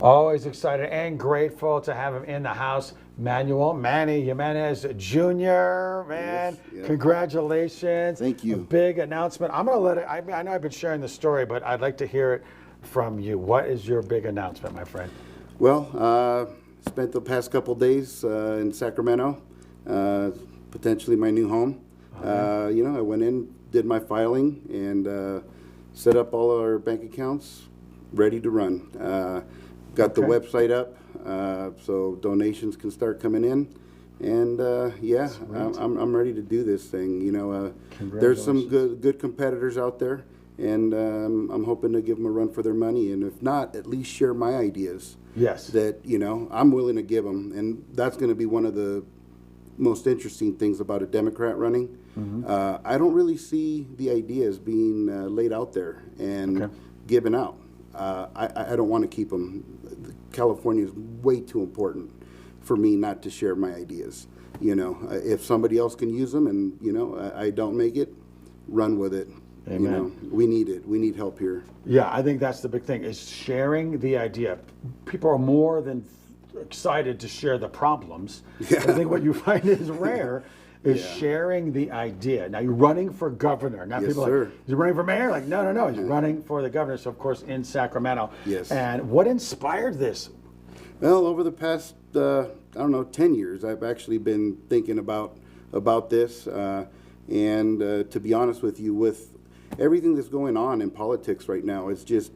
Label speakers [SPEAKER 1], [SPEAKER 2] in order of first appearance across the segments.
[SPEAKER 1] Always excited and grateful to have him in the house. Manuel, Manny Jimenez Jr., man,
[SPEAKER 2] Yes, yeah.
[SPEAKER 1] congratulations.
[SPEAKER 2] Thank you.
[SPEAKER 1] A big announcement. I'm going to let it, I know I've been sharing the story, but I'd like to hear it from you. What is your big announcement, my friend?
[SPEAKER 2] Well, spent the past couple days in Sacramento, potentially my new home.
[SPEAKER 1] Okay.
[SPEAKER 2] I went in, did my filing, and set up all our bank accounts, ready to run. Got the
[SPEAKER 1] Okay.
[SPEAKER 2] website up, so donations can start coming in. And yeah, I'm ready to do this thing. There's some good competitors out there, and I'm hoping to give them a run for their money. And if not, at least share my ideas.
[SPEAKER 1] Yes.
[SPEAKER 2] That I'm willing to give them, and that's going to be one of the most interesting things about a Democrat running. I don't really see the ideas being laid out there and given out. I don't want to keep them. California is way too important for me not to share my ideas. If somebody else can use them and, I don't make it, run with it.
[SPEAKER 1] Amen.
[SPEAKER 2] We need it. We need help here.
[SPEAKER 1] Yeah, I think that's the big thing, is sharing the idea. People are more than excited to share the problems.
[SPEAKER 2] Yeah.
[SPEAKER 1] I think what you find is rare is sharing the idea. Now, you're running for governor. Now,
[SPEAKER 2] Yes,
[SPEAKER 1] people are like, he's running for mayor? Like, no. He's running for the governor, so of course in Sacramento.
[SPEAKER 2] Yes.
[SPEAKER 1] And what inspired this?
[SPEAKER 2] Well, over the past, 10 years, I've actually been thinking about this. And to be honest with you, with everything that's going on in politics right now, it's just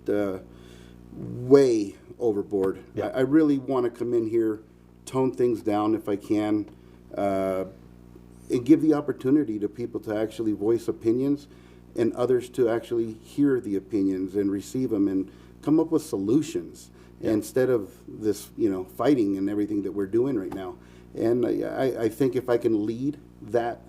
[SPEAKER 2] way overboard.
[SPEAKER 1] Yeah.
[SPEAKER 2] I really want to come in here, tone things down if I can, and give the opportunity to people to actually voice opinions and others to actually hear the opinions and receive them and come up with solutions instead of this, fighting and everything that we're doing right now. And I think if I can lead that,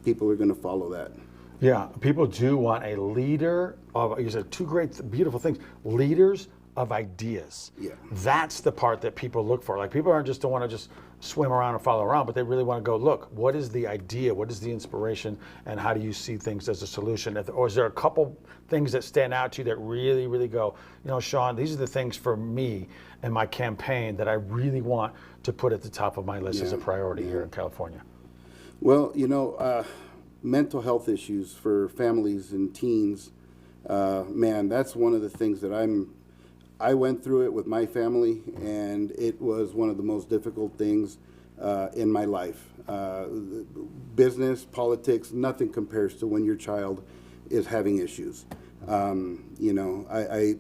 [SPEAKER 2] people are going to follow that.
[SPEAKER 1] Yeah, people do want a leader of, you said two great, beautiful things, leaders of ideas.
[SPEAKER 2] Yeah.
[SPEAKER 1] That's the part that people look for. Like, people aren't just don't want to just swim around and follow around, but they really want to go, look, what is the idea? What is the inspiration? And how do you see things as a solution? Or is there a couple things that stand out to you that really, really go, Sean, these are the things for me and my campaign that I really want to put at the top of my list as a priority here in California?
[SPEAKER 2] Well, mental health issues for families and teens, man, that's one of the things that I went through it with my family, and it was one of the most difficult things in my life. Business, politics, nothing compares to when your child is having issues. I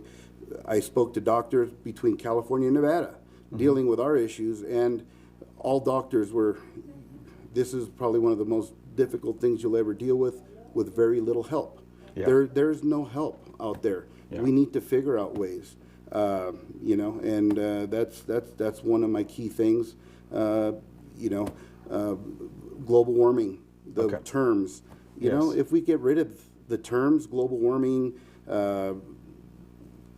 [SPEAKER 2] spoke to doctors between California and Nevada dealing with our issues, and all doctors were, this is probably one of the most difficult things you'll ever deal with very little help.
[SPEAKER 1] Yeah.
[SPEAKER 2] There's no help out there.
[SPEAKER 1] Yeah.
[SPEAKER 2] We need to figure out ways. And that's one of my key things. Global warming, the terms. If we get rid of the terms, global warming,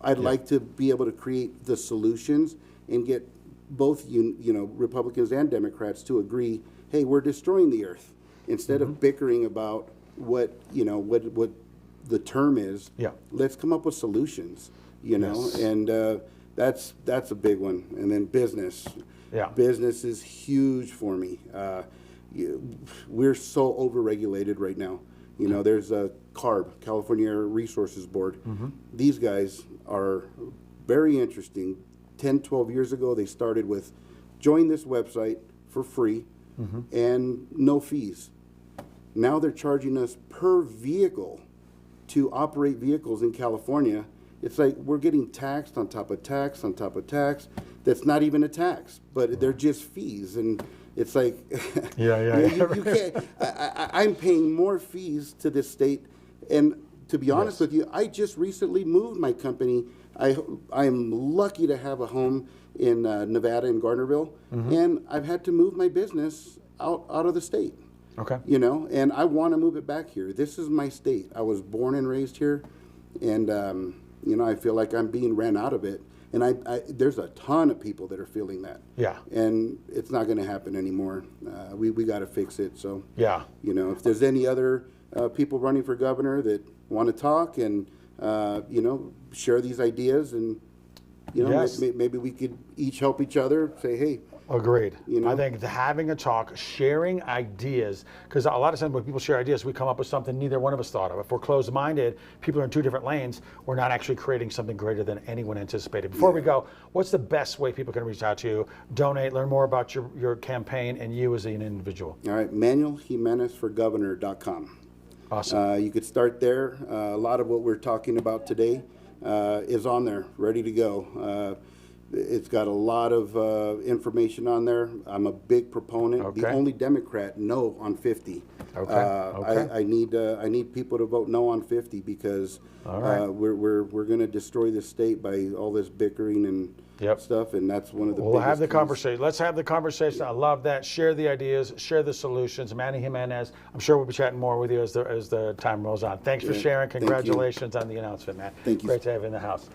[SPEAKER 2] I'd like to be able to create the solutions and get both Republicans and Democrats to agree, hey, we're destroying the earth, instead of bickering about what the term is.
[SPEAKER 1] Yeah.
[SPEAKER 2] Let's come up with solutions. And that's a big one. And then business.
[SPEAKER 1] Yeah.
[SPEAKER 2] Business is huge for me. We're so overregulated right now. There's a CARB, California Resources Board. These guys are very interesting. 10, 12 years ago, they started with join this website for free and no fees. Now they're charging us per vehicle to operate vehicles in California. It's like we're getting taxed on top of tax on top of tax. That's not even a tax, but they're just fees. And it's like, you can't, I'm paying more fees to this state. And to be honest with you, I just recently moved my company. I'm lucky to have a home in Nevada, in Garnerville, and I've had to move my business out of the state.
[SPEAKER 1] Okay.
[SPEAKER 2] And I want to move it back here. This is my state. I was born and raised here, and I feel like I'm being ran out of it. And there's a ton of people that are feeling that.
[SPEAKER 1] Yeah.
[SPEAKER 2] And it's not going to happen anymore. We got to fix it. So,
[SPEAKER 1] yeah.
[SPEAKER 2] If there's any other people running for governor that want to talk and, share these ideas, and You know,
[SPEAKER 1] Yes.
[SPEAKER 2] maybe we could each help each other. Say, hey,
[SPEAKER 1] Agreed.
[SPEAKER 2] You know?
[SPEAKER 1] I think having a talk, sharing ideas, because a lot of times when people share ideas, we come up with something neither one of us thought of. If we're closed-minded, people are in two different lanes, we're not actually creating something greater than anyone anticipated. Before we go, what's the best way people can reach out to you, donate, learn more about your campaign and you as an individual?
[SPEAKER 2] all right, Manuel Jimenez for Governor.com.
[SPEAKER 1] Awesome.
[SPEAKER 2] You could start there. A lot of what we're talking about today is on there, ready to go. It's got a lot of information on there. I'm a big proponent.
[SPEAKER 1] Okay.
[SPEAKER 2] The only Democrat no on 50.
[SPEAKER 1] Okay.
[SPEAKER 2] I need people to vote no on 50 because
[SPEAKER 1] All right.
[SPEAKER 2] we're going to destroy the state by all this bickering and stuff, and that's one of the.
[SPEAKER 1] We'll have the
[SPEAKER 2] keys.
[SPEAKER 1] conversation. Let's have the conversation. I love that. Share the ideas, share the solutions. Manny Jimenez, I'm sure we'll be chatting more with you as the time rolls on. Thanks for sharing.
[SPEAKER 2] Thank you.
[SPEAKER 1] Congratulations on the announcement, man.
[SPEAKER 2] Thank you.
[SPEAKER 1] Great to have you in the house.